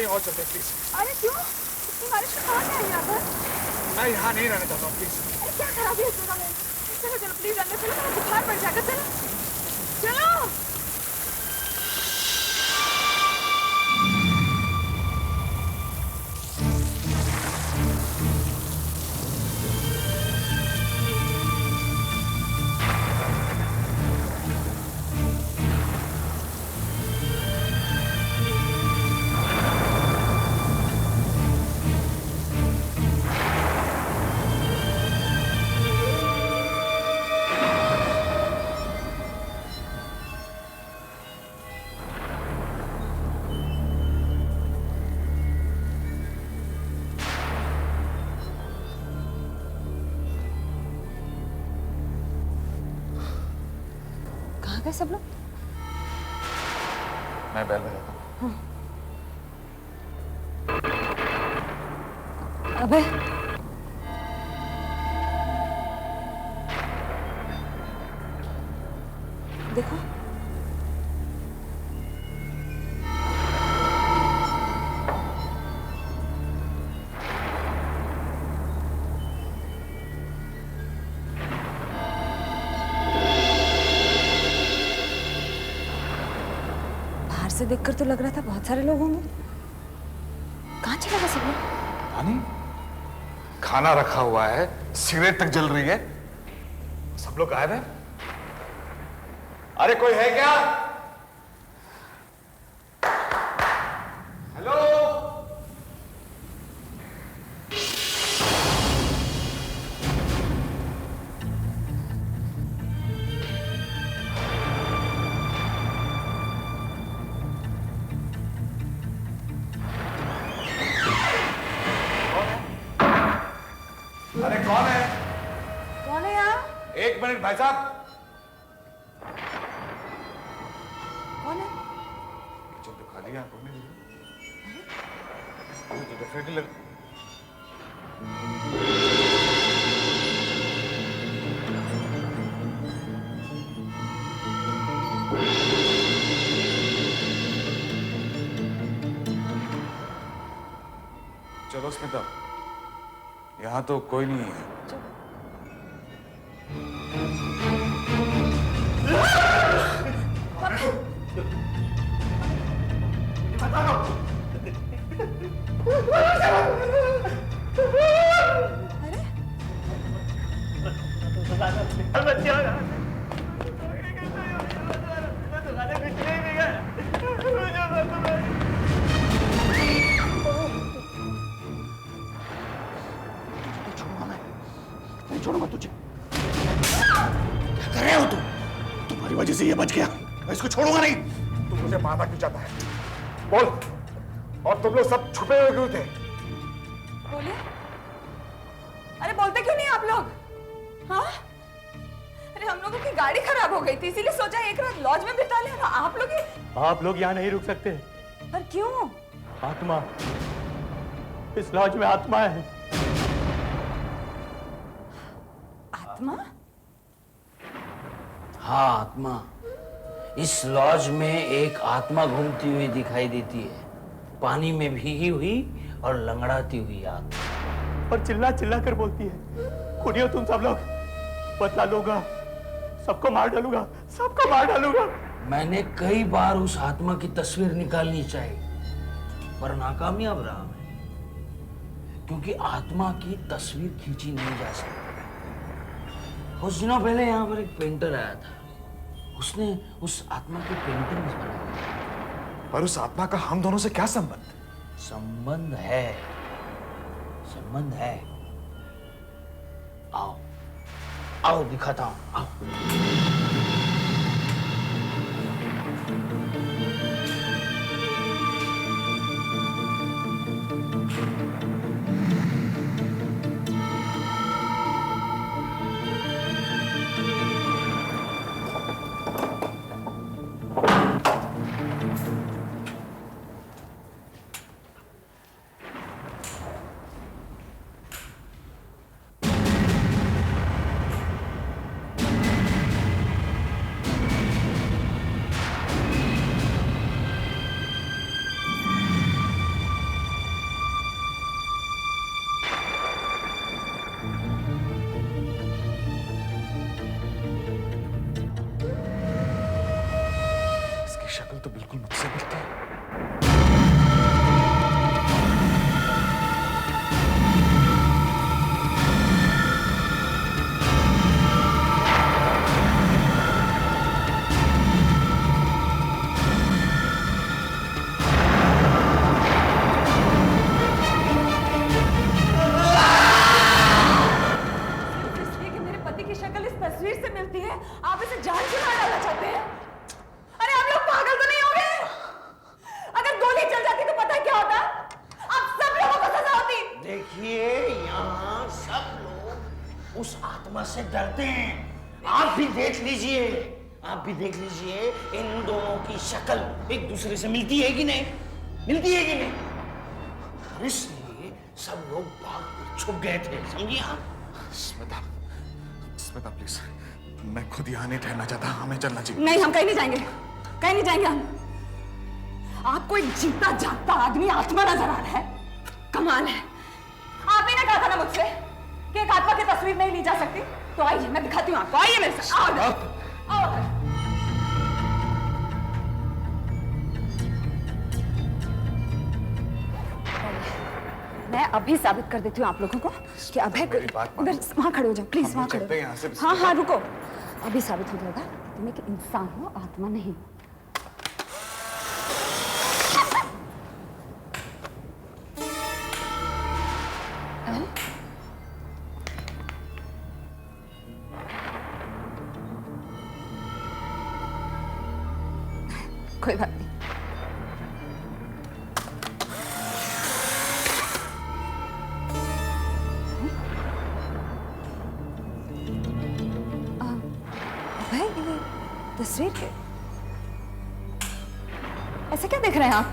कहीं और चलते प्लीज। अरे क्यों? इतनी बारिश में कहाँ जाएंगे यहाँ पर? मैं यहाँ नहीं रहना चाहता हूँ प्लीज। अरे क्या खराबी है इस जगह में? चलो चलो प्लीज अंदर चलो, मेरा बुखार बढ़ जाएगा। चलो चलो। कहाँ गए सब लोग? मैं बैल बजाता हूँ। अबे देखो, बाहर से देखकर तो लग रहा था बहुत सारे लोग होंगे। कहाँ चला गया सब लोग? रानी, खाना रखा हुआ है, सिगरेट तक जल रही है, सब लोग गायब हैं। अरे कोई है क्या? हेलो? अरे कौन है? कौन है यहाँ? एक मिनट भाई साहब। कौन है? जो तो खाली है, आपको नहीं मुझे तो डेफिनेटली लग। चलो स्मिता, यहाँ तो कोई नहीं है। छोड़ूंगा तुझे। क्या कर रहे हो तुम? तुम्हारी वजह से ये बच गया, मैं इसको छोड़ूंगा नहीं। तू मुझे मारना क्यों चाहता है? बोल। और तुम लोग सब छुपे हुए क्यों थे? बोलिए। अरे बोलते क्यों नहीं आप लोग? हाँ? अरे हम लोगों की गाड़ी खराब हो गई थी, इसीलिए सोचा एक रात लॉज में बिता लेना। आप लोग यहाँ नहीं रुक सकते। पर क्यों? आत्मा, इस लॉज में आत्मा है। आत्मा? हाँ, आत्मा। इस लॉज में एक आत्मा घूमती हुई दिखाई देती है, पानी में भीगी हुई और लंगड़ाती हुई आत्मा। और चिल्ला चिल्ला कर बोलती है, सुनियो तुम सब लोग, बदला लूंगा, सबको मार डालूंगा, सबको मार डालूंगा। मैंने कई बार उस आत्मा की तस्वीर निकालनी चाहिए, पर नाकामयाब रहा मैं, क्योंकि आत्मा की तस्वीर खींची नहीं जा सकती। कुछ दिनों पहले यहाँ पर एक पेंटर आया था, उसने उस आत्मा की पेंटिंग बनाई। पर उस आत्मा का हम दोनों से क्या संबंध? संबंध है, संबंध है। आओ आओ दिखाता हूं, आओ। शक्ल तो बिल्कुल मुझसे मिलती है। इसलिए कि मेरे पति की शक्ल इस तस्वीर से मिलती है, आप इसे जान से मार डालना चाहते हैं? अरे आप लोग पागल तो नहीं हो गए? अगर गोली चल जाती तो पता क्या होता? आप सब लोगों को सजा होती। देखिए, यहाँ सब लोग उस आत्मा से डरते हैं। आप भी देख लीजिए, आप भी देख लीजिए, इन दोनों की शक्ल एक दूसरे से मिलती है कि नहीं? मिलती है कि नहीं? और इसलिए सब लोग भाग कर छुप गए थे, समझिए आप? स्मिता, स्मिता प्लीज, मैं खुद यहाँ नहीं ठहरना चाहता, हमें चलना चाहिए। नहीं, हम कहीं नहीं जाएंगे, कहीं नहीं जाएंगे हम। आपको एक जीता जागता आदमी आत्मा नजर आ रहा है? कमाल है। आप ही ने कहा था ना मुझसे कि एक आत्मा की तस्वीर नहीं ली जा सकती। तो आइए, मैं दिखाती हूँ आपको। आइए मेरे साथ। आओ इधर। आओ इधर। मैं अभी साबित कर देती हूँ आप लोगों को कि अभय मेरी बात मानो। इधर वहां खड़े हो जाओ प्लीज, हम वहां खड़े चलते हैं यहाँ से। हो। हाँ हाँ रुको, अभी साबित हो जाएगा तुम एक इंसान हो, आत्मा नहीं। कोई बात नहीं। अभय, ये तस्वीर के ऐसे क्या देख रहे हैं आप?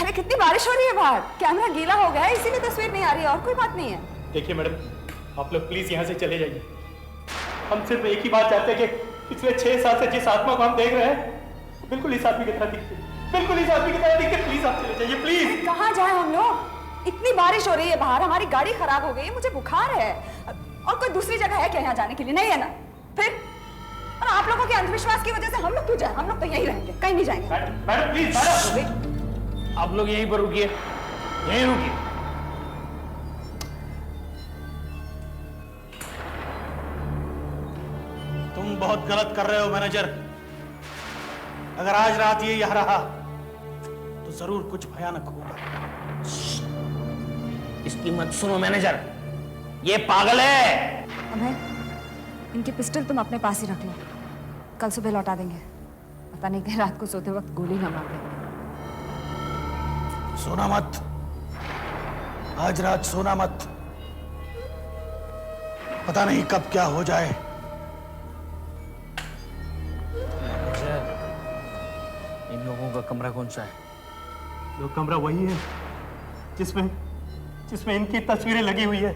अरे कितनी बारिश हो रही है बाहर, कैमरा गीला हो गया है इसीलिए तस्वीर नहीं आ रही है, और कोई बात नहीं है। देखिए मैडम, आप लोग प्लीज यहाँ से चले जाइए। हम सिर्फ एक ही बात चाहते हैं कि पिछले 6 साल से जिस आत्मा को हम देख रहे हैं बिल्कुल इस आदमी की तरह दिखती है, बिल्कुल इस आदमी की तरह दिखती है। प्लीज आप चले जाइए, प्लीज। कहाँ जाए हम लोग? इतनी बारिश हो रही है बाहर, हमारी गाड़ी खराब हो गई है, मुझे बुखार है, और कोई दूसरी जगह है क्या यहाँ जाने के लिए? नहीं है ना? फिर और आप लोगों के अंधविश्वास की वजह से हम लोग क्यों जाए? हम लोग तो यहीं रहेंगे, कहीं नहीं जाएंगे। Madam please, madam. आप लोग यहीं पर रुकिए, यहीं रुकिए। तुम बहुत गलत कर रहे हो मैनेजर। अगर आज रात ये यहाँ रहा तो जरूर कुछ भयानक होगा। इसकी मत सुनो मैनेजर, ये पागल है। अभय, इनकी पिस्टल तुम अपने पास ही रख लो, कल सुबह लौटा देंगे। पता नहीं कहीं रात को सोते वक्त गोली ना मार दे। सोना मत, आज रात सोना मत। पता नहीं कब क्या हो जाए। इन लोगों का कमरा कौन सा है? वो कमरा वही है जिसमें जिसमें इनकी तस्वीरें लगी हुई है।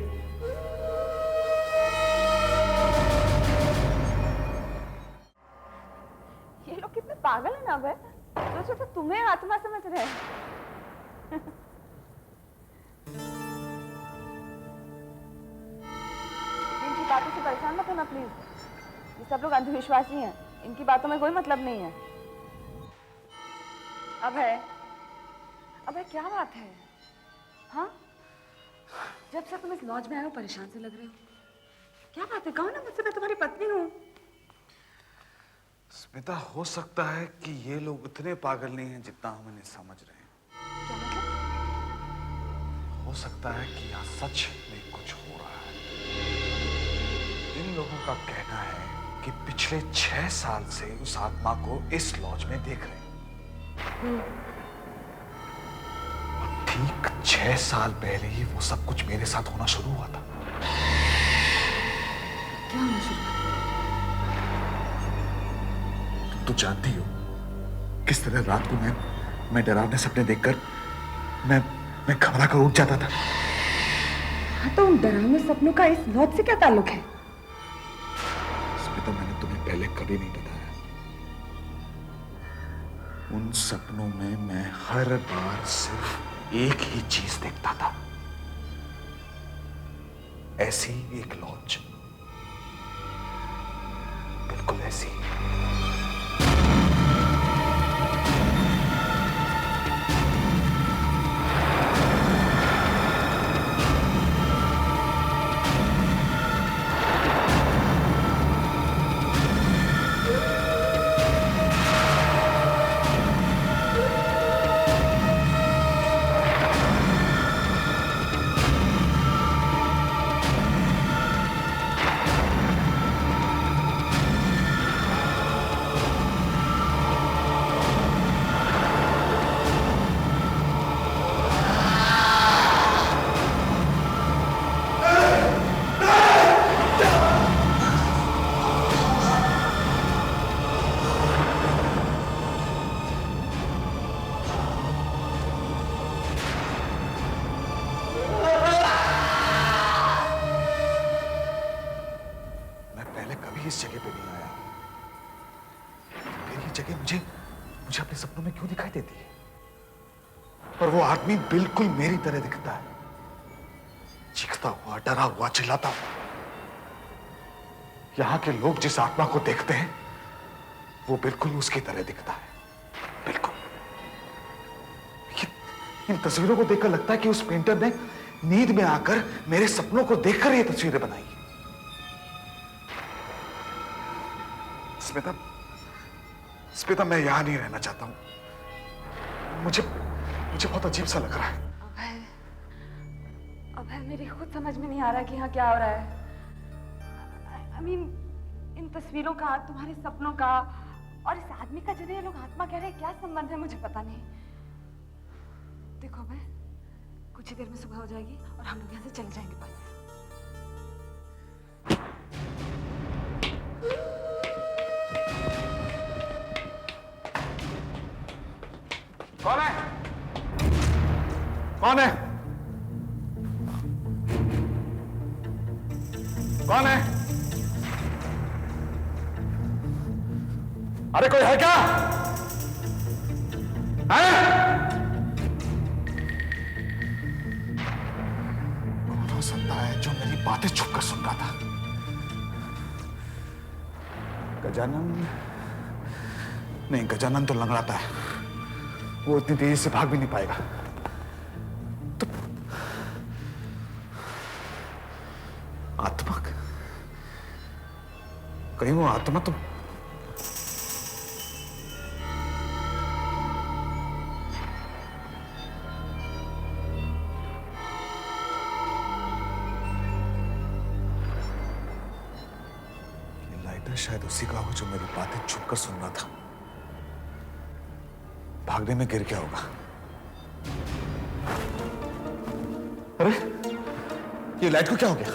ये लोग कितने पागल है ना अभय, सोचो तो तुम्हें आत्मा समझ रहे हैं। इनकी बातों से परेशान मत होना प्लीज। ये सब लोग अंधविश्वासी हैं, इनकी बातों में कोई मतलब नहीं है। अभय, अभय क्या बात है? हाँ, जब से तुम इस लॉज में आए हो परेशान से लग रहे हो। क्या बात है? कहो ना मुझसे, मैं तुम्हारी पत्नी हूँ। स्मिता, हो सकता है कि ये लोग उतने पागल नहीं हैं जितना हम इन्हें समझ रहे हैं। क्या मतलब? हो सकता है कि यहाँ सच में कुछ हो रहा है। इन लोगों का कहना है कि पिछले 6 साल से उस आत्मा को इस लॉज में देख रहे हैं। और ठीक 6 साल पहले ही वो सब कुछ मेरे साथ होना शुरू हुआ था। क्या होना शुरू हुआ? तुम तो जानती हो किस तरह रात को मैं डरावने सपने देखकर मैं घबरा कर उठ जाता था। हाँ, तो उन डरावने सपनों का इस लॉज से क्या ताल्लुक है? स्मिता, मैंने तुम्हें पहले कभी नहीं बताया। उन सपनों में मैं हर बार सिर्फ एक ही चीज देखता था, ऐसी एक लॉज, बिल्कुल ऐसी। इस जगह पे नहीं आया हूं। फिर ये जगह मुझे मुझे अपने सपनों में क्यों दिखाई देती है? और वो आदमी बिल्कुल मेरी तरह दिखता है, चीखता हुआ, डरा हुआ, चिल्लाता हुआ। यहां के लोग जिस आत्मा को देखते हैं वो बिल्कुल उसकी तरह दिखता है, बिल्कुल। इन तस्वीरों को देखकर लगता है कि उस पेंटर ने नींद में आकर मेरे सपनों को देखकर ये तस्वीरें बनाई। स्मिता, स्मिता, मैं यहां नहीं रहना चाहता हूं। मुझे बहुत अजीब सा लग रहा है। अभय, मेरी खुद समझ में नहीं आ रहा कि यहाँ क्या हो रहा है। I mean, इन तस्वीरों का, तुम्हारे सपनों का और इस आदमी का जिन्हें ये लोग आत्मा कह रहे हैं, क्या संबंध है मुझे पता नहीं। देखो अभय, कुछ ही देर में सुबह हो जाएगी और हम लोग यहाँ से चले जाएंगे बस। कौन है? कौन है? कौन है? अरे कोई है क्या? है? कौन हो सकता है जो मेरी बातें छुपकर सुन रहा था? गजानन? नहीं, गजानन तो लंगड़ाता है, वो इतनी तेजी से भाग भी नहीं पाएगा। तो आत्मा, कहीं वो आत्मा तो लाइटर शायद उसी का हो जो मेरी बातें छुपकर सुन रहा था। भागने में गिर गया होगा। अरे, ये लाइट को क्या हो गया?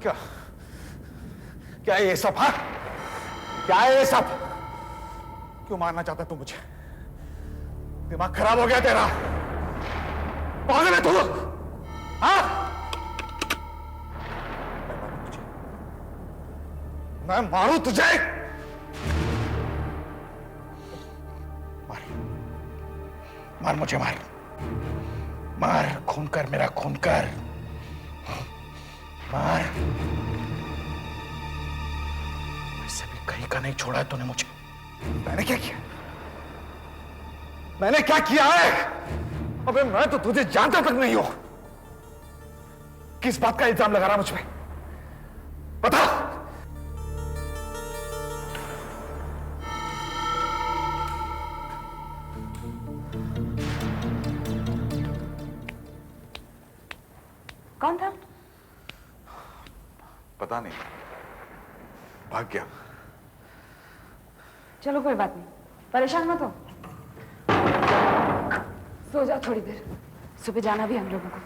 क्या क्या ये सब? हाँ, क्या है ये सब? क्यों मारना चाहता तू मुझे? दिमाग खराब हो गया तेरा? पागल है तू? हाँ? मैं मारूं तुझे? मार, मार मुझे, मार, मार, खून कर, मेरा खून कर, मार। वैसे भी कहीं का नहीं छोड़ा है तूने मुझे। मैंने क्या किया? मैंने क्या किया है? अबे मैं तो तुझे जानता तक नहीं हूं। किस बात का इल्जाम लगा रहा मुझ पे? बता। कौन था? पता नहीं, भाग गया। चलो कोई बात नहीं, परेशान मत हो, सो जाओ थोड़ी देर, सुबह जाना भी हम लोगों को।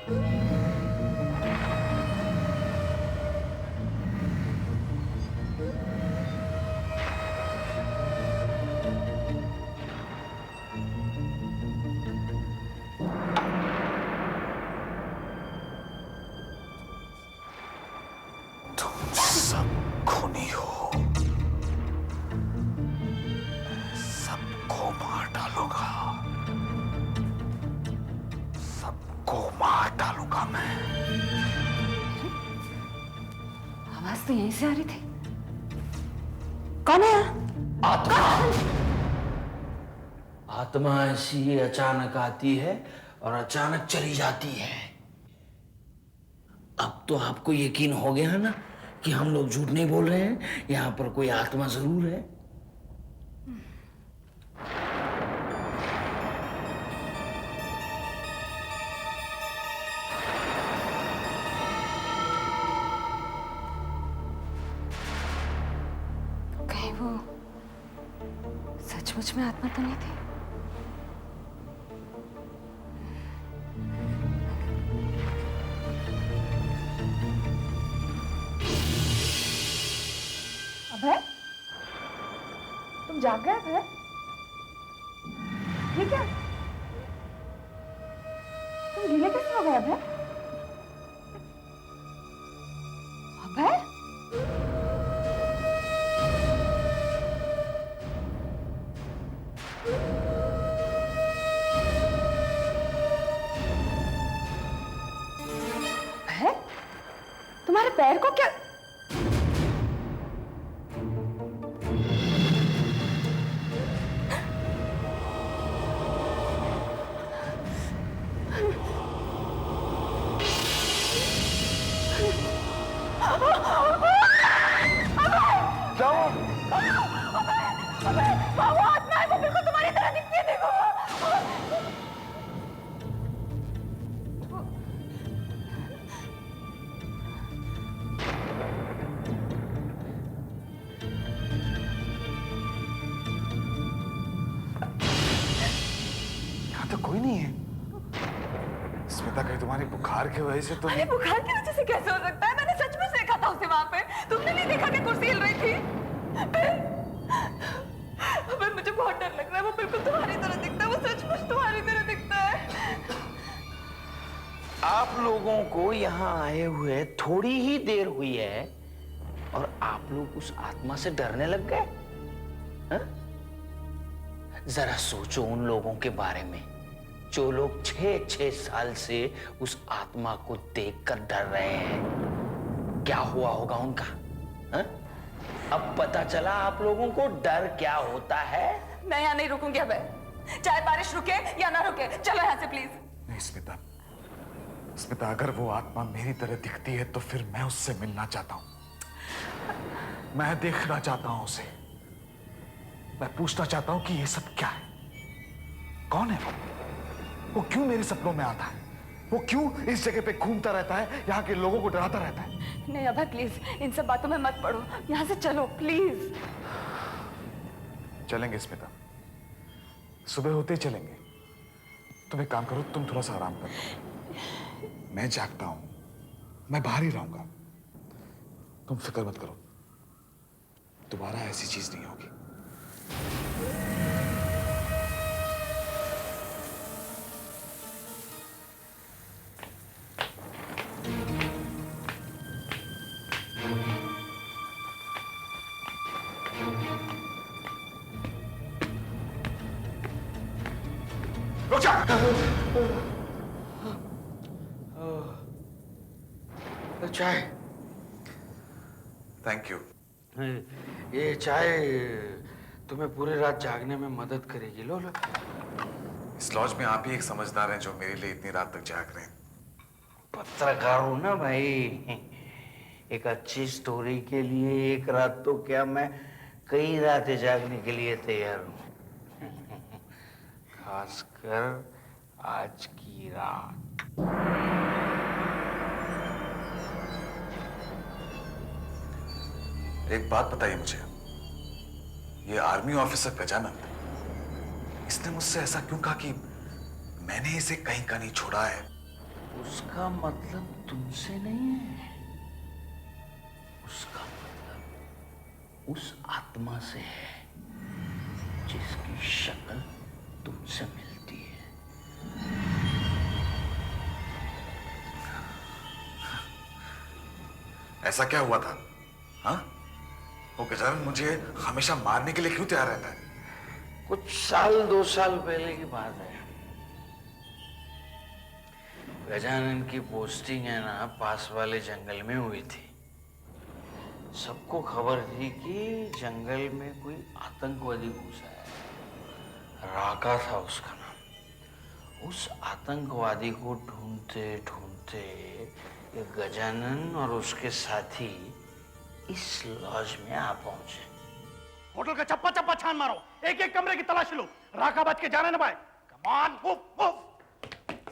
तुम सब खूनी हो, सबको मार डालूंगा, सबको मार डालूंगा मैं। आवाज तो यहीं से आ रही थी। कौन है? आत्मा। आत्मा ऐसी अचानक आती है और अचानक चली जाती है। अब तो आपको यकीन हो गया ना कि हम लोग झूठ नहीं बोल रहे हैं, यहां पर कोई आत्मा जरूर है। कहीं वो सचमुच में आत्मा तो नहीं थी? अभय, तुम जाग गए अभय? ये क्या? तुम गीले कैसे हो गए अभय? अभय? अभय? तुम्हारे पैर को क्या? यहाँ तो कोई नहीं है। स्मिता, कहीं तुम्हारी बुखार की वजह से तो अरे बुखार की वजह से कैसे हो सकता है? मैंने सचमुच देखा था उसे वहां पे। तुमने नहीं देखा कि कुर्सी हिल रही थी? अबे मुझे बहुत डर लग रहा है। वो बिल्कुल तुम्हारी तरह दिखता है। वो सचमुच तुम्हारी तरह दिखता है। आप लोगों को यहाँ आए हुए थोड़ी ही देर हुई है और आप लोग उस आत्मा से डरने लग गए? हाँ? जरा सोचो उन लोगों के बारे में जो लोग 6-6 साल से उस आत्मा को देखकर डर रहे हैं। क्या हुआ होगा उनका? हा? अब पता चला आप लोगों को डर क्या होता है। मैं यहाँ नहीं रुकूंगी अबे, चाहे बारिश रुके या ना रुके। चलो यहाँ से प्लीज। नहीं स्मिता, स्मिता, अगर वो आत्मा मेरी तरह दिखती है तो फिर मैं उससे मिलना चाहता हूं। मैं देखना चाहता हूं उसे। मैं पूछना चाहता हूं कि ये सब क्या है? कौन है वो क्यों मेरे सपनों में आता है? वो क्यों इस जगह पे घूमता रहता है, यहाँ के लोगों को डराता रहता है? नहीं अभय प्लीज, इन सब बातों में मत पड़ो। यहाँ से चलो प्लीज। चलेंगे स्मिता, सुबह होते ही चलेंगे। तुम एक काम करो, तुम थोड़ा सा आराम करो। मैं जागता हूं, मैं बाहर ही रहूंगा। तुम फिक्र मत करो, दोबारा ऐसी चीज नहीं होगी। रुक जा। चाय। Thank you. ये चाय तुम्हें पूरी रात जागने में मदद करेगी। लो लो। इस लॉज में आप ही एक समझदार हैं जो मेरे लिए इतनी रात तक जाग रहे हैं। पत्रकार हूं ना भाई, एक अच्छी स्टोरी के लिए एक रात तो क्या, मैं कई रातें जागने के लिए तैयार हूं। खासकर आज की रात। एक बात बताइए मुझे, ये आर्मी ऑफिसर गजानन, इसने मुझसे ऐसा क्यों कहा कि मैंने इसे कहीं का नहीं छोड़ा है उसका मतलब तुमसे नहीं है, उसका मतलब उस आत्मा से है जिसकी शक्ल तुमसे मिलती है। ऐसा क्या हुआ था? हाँ, वो गजानन मुझे हमेशा मारने के लिए क्यों तैयार रहता है? कुछ साल 2 साल पहले की बात है। गजानन की पोस्टिंग है ना पास वाले जंगल में हुई थी। सबको खबर थी कि जंगल में कोई आतंकवादी घुसा है। राका था उसका नाम। उस आतंकवादी को ढूंढते ढूंढते ये गजानन और उसके साथी इस लॉज में आ पहुंचे। होटल का चप्पा चप्पा छान मारो, एक एक कमरे की तलाशी लो, राका बच के जाने न पाए। कमान, मूव मूव।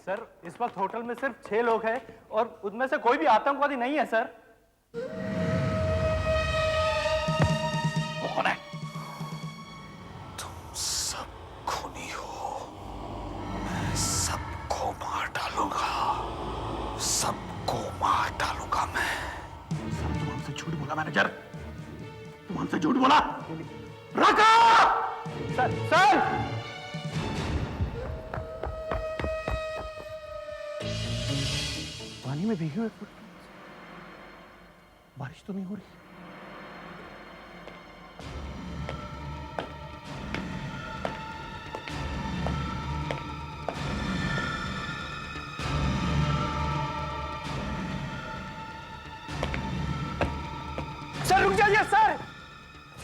सर इस वक्त होटल में सिर्फ 6 लोग हैं और उनमें से कोई भी आतंकवादी नहीं है सर। वो कौन है? तुम सब खूनी हो। मैं सबको मार डालूंगा, सबको मार डालूंगा मैं। तुम हमसे झूठ बोला मैनेजर, तुम हमसे झूठ बोला। राका! सर सर पानी में भीगे हुए बारिश तो नहीं हो रही। सर रुक जाइए सर,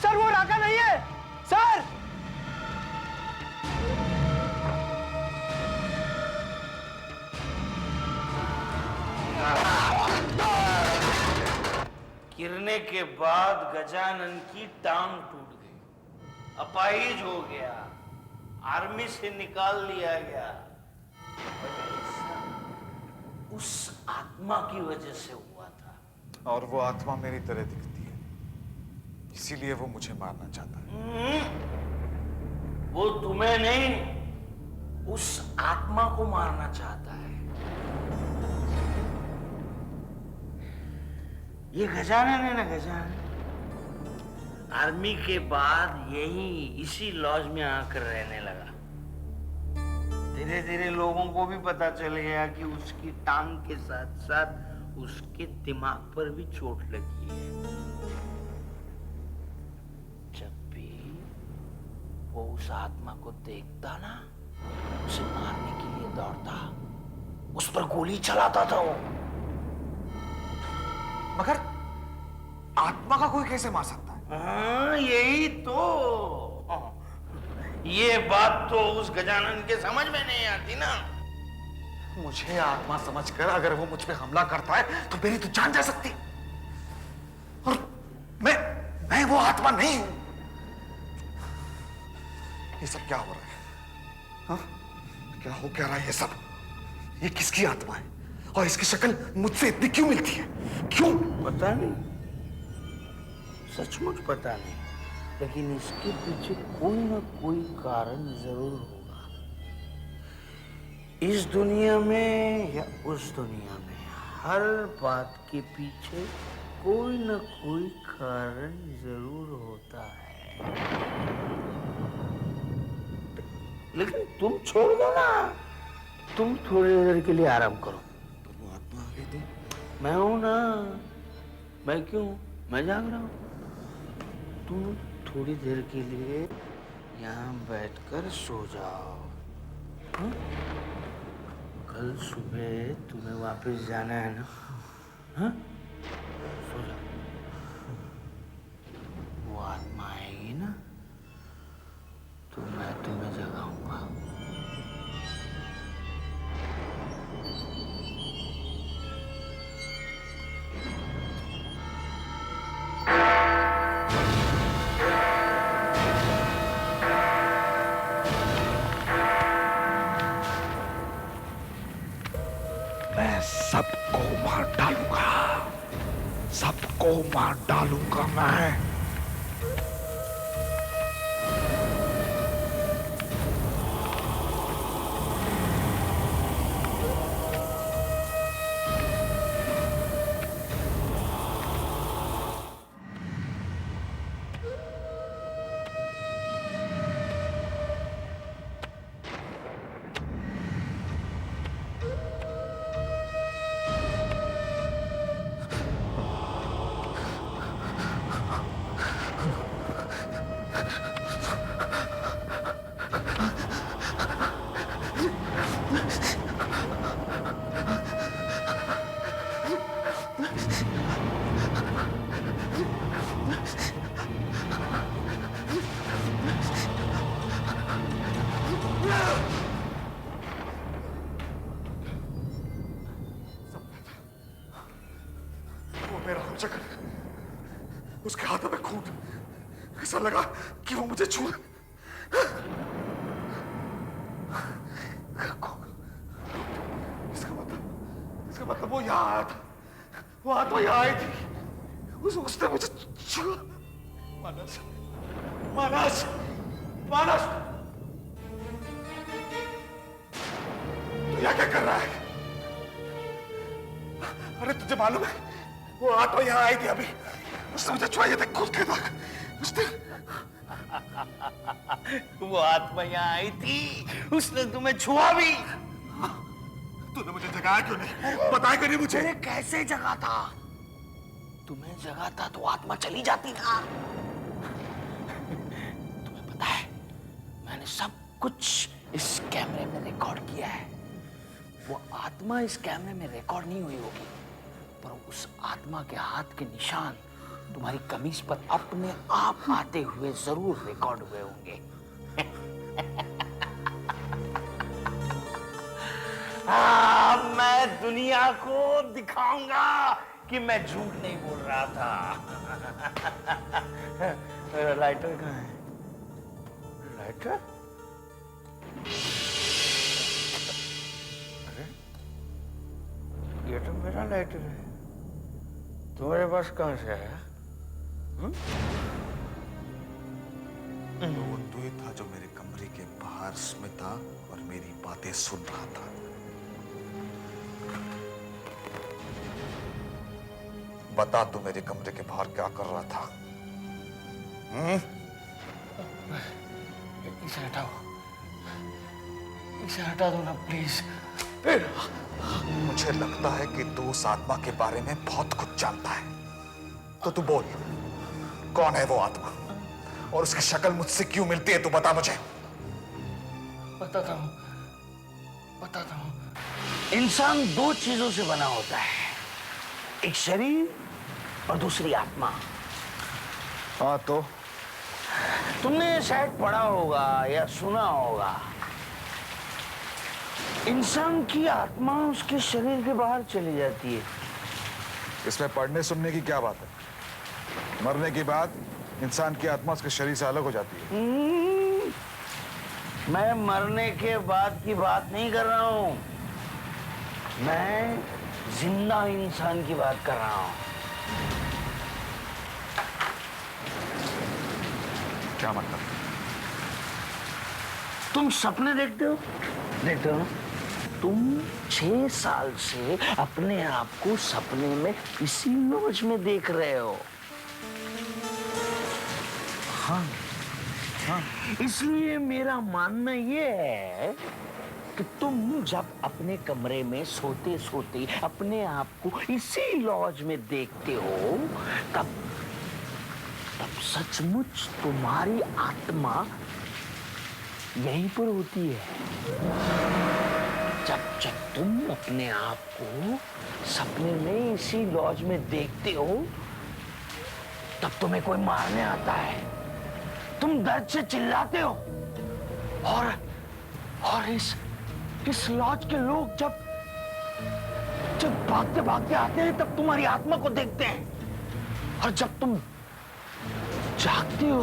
सर वो राका नहीं है सर। गिरने के बाद गजानन की टांग टूट गई, अपाहिज हो गया, आर्मी से निकाल लिया गया। उस आत्मा की वजह से हुआ था। और वो आत्मा मेरी तरह दिखती है, इसीलिए वो मुझे मारना चाहता है। वो तुम्हें नहीं, उस आत्मा को मारना चाहता है। ये गजानन है ना, गजानन आर्मी के बाद यही इसी लॉज में आकर रहने लगा। धीरे धीरे लोगों को भी पता चल गया कि उसकी टांग के साथ साथ उसके दिमाग पर भी चोट लगी है। जब भी वो उस आत्मा को देखता ना, उसे मारने के लिए दौड़ता, उस पर गोली चलाता था वो। मगर आत्मा का कोई कैसे मार सकता है? हाँ यही तो, ये बात तो उस गजानन के समझ में नहीं आती ना। मुझे आत्मा समझकर अगर वो मुझ पे हमला करता है तो मेरी तो जान जा सकती, और मैं वो आत्मा नहीं हूं। ये सब क्या हो रहा है? हाँ? क्या हो क्या रहा है ये सब? ये किसकी आत्मा है और इसकी शक्ल मुझसे इतनी क्यों मिलती है? क्यों? पता नहीं, सचमुच पता नहीं, लेकिन इसके पीछे कोई ना कोई कारण जरूर होगा। इस दुनिया में या उस दुनिया में, हर बात के पीछे कोई ना कोई कारण जरूर होता है। लेकिन तुम छोड़ दो ना, तुम थोड़ी देर के लिए आराम करो। तो वो आत्मा आ गई तो मैं हूं ना, मैं क्यों, मैं जाग रहा हूं। तुम थोड़ी देर के लिए यहाँ बैठकर सो जाओ। हाँ? कल सुबह तुम्हें वापस जाना है ना? हाँ? सो जाओ। वो आत्मा आएगी ना तो मैं तुम्हें जगाऊंगा। मैं सबको मार डालूंगा, सबको मार डालूंगा मैं। मेरा हम जगन, उसके हाथों में खून, ऐसा लगा कि वो मुझे छू इसका मतलब वो यहाँ आया था, वो आत्मा यहाँ आई थी, उसने मुझे छुआ। मानस, मानस, मानस, तू यहाँ क्या कर रहा है? अरे तुझे मालूम है वो आत्मा यहाँ आई थी अभी, उसने मुझे छुआ, ये देख खुद के दाग, उसने वो आत्मा यहाँ आई थी, उसने तुम्हें छुआ भी। तूने मुझे जगाया क्यों नहीं? बताया क्यों नहीं मुझे? अरे कैसे जगाता? तुम्हें जगाता तो आत्मा चली जाती ना। तुम्हें पता है मैंने सब कुछ इस कैमरे में रिकॉर्ड किया है। वो आत्मा इस कैमरे में रिकॉर्ड नहीं हुई होगी, पर उस आत्मा के हाथ के निशान तुम्हारी कमीज पर अपने आप आते हुए जरूर रिकॉर्ड हुए होंगे। अब मैं दुनिया को दिखाऊंगा कि मैं झूठ नहीं बोल रहा था। मेरा लाइटर कहाँ है? लाइटर? अरे ये तो मेरा लाइटर है, तुम्हारे पास कहाँ से आया? वो तू ही था जो मेरे कमरे के बाहर स्मिता और मेरी बातें सुन रहा था। बता तू मेरे कमरे के बाहर क्या कर रहा था? इसे हटाओ, इसे हटा दो ना प्लीज। मुझे लगता है कि तू उस आत्मा के बारे में बहुत कुछ जानता है, तो तू बोल, कौन है वो आत्मा और उसकी शक्ल मुझसे क्यों मिलती है? तू बता मुझे। बताता हूँ, बताता हूँ। इंसान दो चीजों से बना होता है, एक शरीर और दूसरी आत्मा। हाँ तो तुमने शायद पढ़ा होगा या सुना होगा, इंसान की आत्मा उसके शरीर के बाहर चली जाती है। इसमें पढ़ने सुनने की क्या बात है? मरने के बाद इंसान की आत्मा उसके शरीर से अलग हो जाती है। मैं मरने के बाद की बात नहीं कर रहा हूं, मैं जिंदा इंसान की बात कर रहा हूं। क्या मतलब? तुम सपने देखते हो ना? तुम 6 साल से अपने आप को सपने में इसी लॉज में देख रहे हो। हाँ, इसलिए मेरा मानना ये है कि तुम जब अपने कमरे में सोते सोते अपने आप को इसी लॉज में देखते हो, तब सचमुच तुम्हारी आत्मा यहीं पर होती है। जब तुम अपने आप को सपने में इसी लॉज में देखते हो, तब तुम्हें कोई मारने आता है, तुम दर्द से चिल्लाते हो, और इस लॉज के लोग जब भागते भागते आते हैं, तब तुम्हारी आत्मा को देखते हैं, और जब तुम जागते हो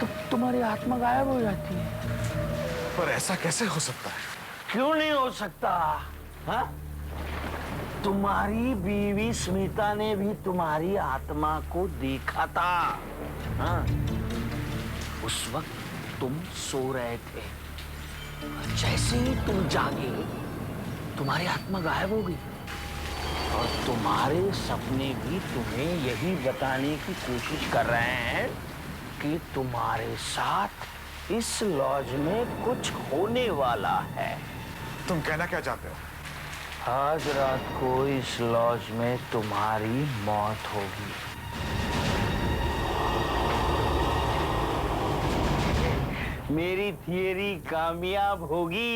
तब तुम्हारी आत्मा गायब हो जाती है। पर ऐसा कैसे हो सकता है? क्यों नहीं हो सकता? हाँ? तुम्हारी बीवी स्मिता ने भी तुम्हारी आत्मा को देखा था। हाँ? उस वक्त तुम सो रहे थे, जैसे ही तुम जागे तुम्हारी आत्मा गायब हो गई, और तुम्हारे सपने भी तुम्हें यही बताने की कोशिश कर रहे हैं कि तुम्हारे साथ इस लॉज में कुछ होने वाला है। तुम कहना क्या चाहते हो? आज रात को इस लॉज में तुम्हारी मौत होगी। मेरी थियरी कामयाब होगी।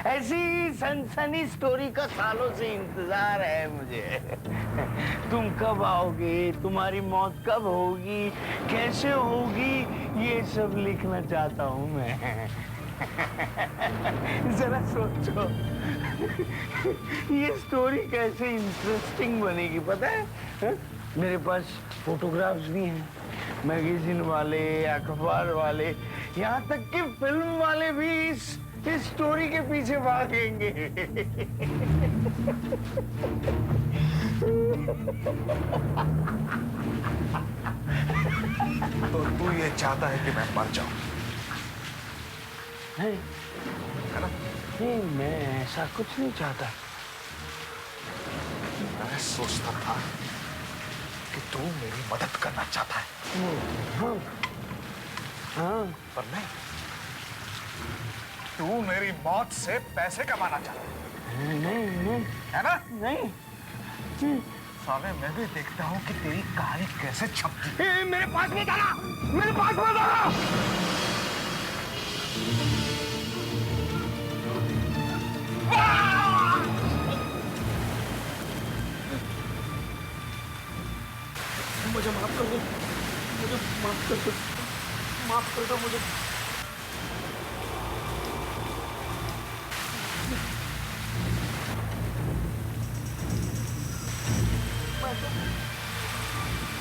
ऐसी सनसनी स्टोरी का सालों से इंतजार है मुझे। तुम कब आओगे, तुम्हारी मौत कब होगी, कैसे होगी, ये सब लिखना चाहता हूं मैं। जरा सोचो, ये स्टोरी कैसे इंटरेस्टिंग बनेगी पता है? हा? मेरे पास फोटोग्राफ्स भी हैं, मैगजीन वाले, अखबार वाले, यहाँ तक कि फिल्म वाले भी इस स्टोरी के पीछे भागेंगे। तो तू ये चाहता है कि मैं मर जाऊं, नहीं, है ना? नहीं, मैं ऐसा कुछ नहीं चाहता। मैं सोचता था कि तू मेरी मदद करना चाहता है, हाँ, हाँ, पर नहीं, तू मेरी मौत से पैसे कमाना चाहता है, नहीं, नहीं, है ना? नहीं। साले मैं भी देखता हूँ कि तेरी कहानी कैसे छपती है। मेरे पास मत आना, मेरे पास मत आना। मुझे माफ कर दो, मुझे माफ कर दो, माफ कर दो मुझे।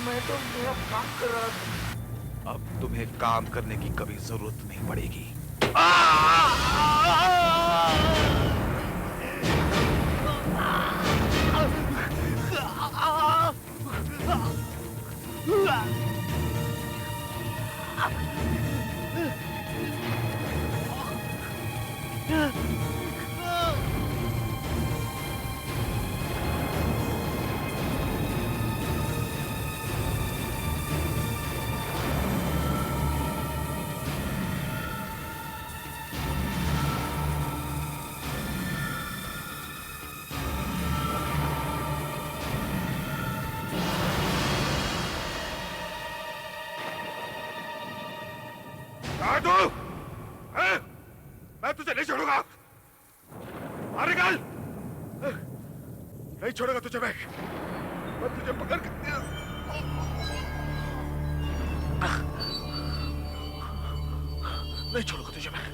मैं तो मेरा काम कर रहा था। अब तुम्हें काम करने की कभी जरूरत नहीं पड़ेगी। तू हैं? मैं तुझे नहीं छोड़ूंगा, अरे गल नहीं छोड़ूंगा तुझे, मैं तुझे पकड़ के नहीं छोड़ूंगा तुझे मैं।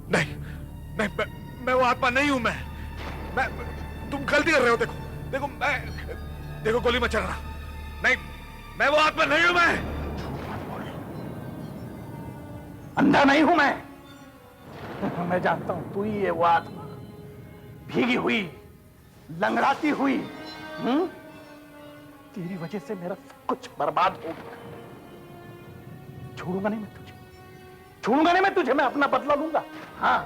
नहीं नहीं, मैं वो आत्मा नहीं हूं। मैं तुम गलती कर रहे हो। देखो देखो, देखो गोली मत चलाना। नहीं, मैं वो आत्मा नहीं हूं। अंधा नहीं हूं मैं जानता हूं तू ही है वो आत्मा, भीगी हुई, लंगड़ाती हुई। तेरी वजह से मेरा सब कुछ बर्बाद हो गया। छोड़ूंगा नहीं मैं तुझे, छोड़ूंगा नहीं मैं तुझे, मैं अपना बदला लूंगा। हाँ।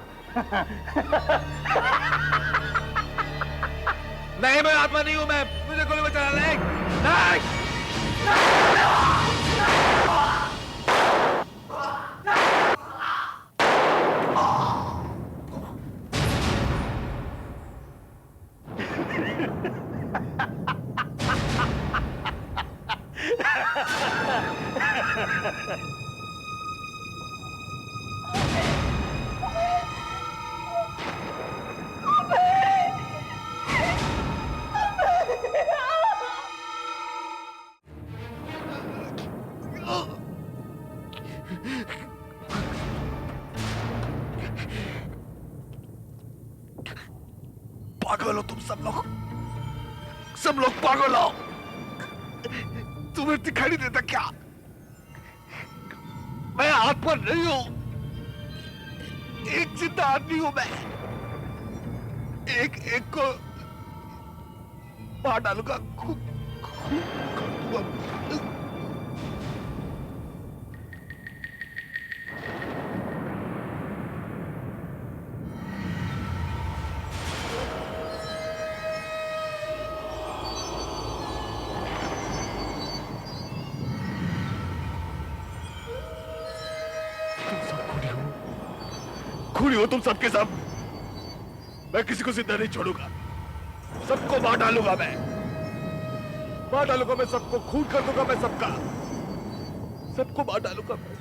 नहीं, मैं आत्मा नहीं हूं। मैं मुझे गोली मत चलाना। नहीं। पागल हो तुम सब लोग पागल हो। तुम्हें दिखाई नहीं देता क्या? मैं आत्मा नहीं हूं, एक जिंदा आदमी हूं मैं। एक को मार डालूंगा, खुद खूनी हो तुम सबके सब। मैं किसी को जिंदा नहीं छोड़ूंगा, सबको मार डालूंगा मैं। मार डालूंगा मैं सबको, खून कर दूंगा मैं सबका, सबको मार डालूंगा मैं।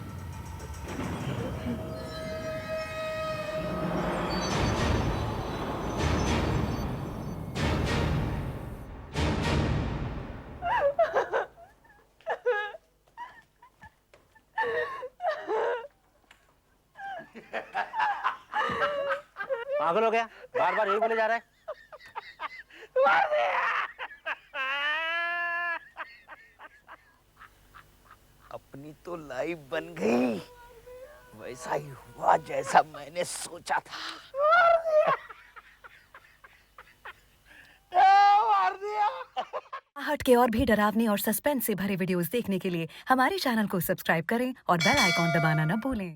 पागल हो गया, बार बार यही बोले जा रहा है। अपनी तो लाइफ बन गई, वैसा ही हुआ जैसा मैंने सोचा था। आहट के और भी डरावनी और सस्पेंस से भरे वीडियोस देखने के लिए हमारे चैनल को सब्सक्राइब करें और बेल आइकॉन दबाना न भूलें।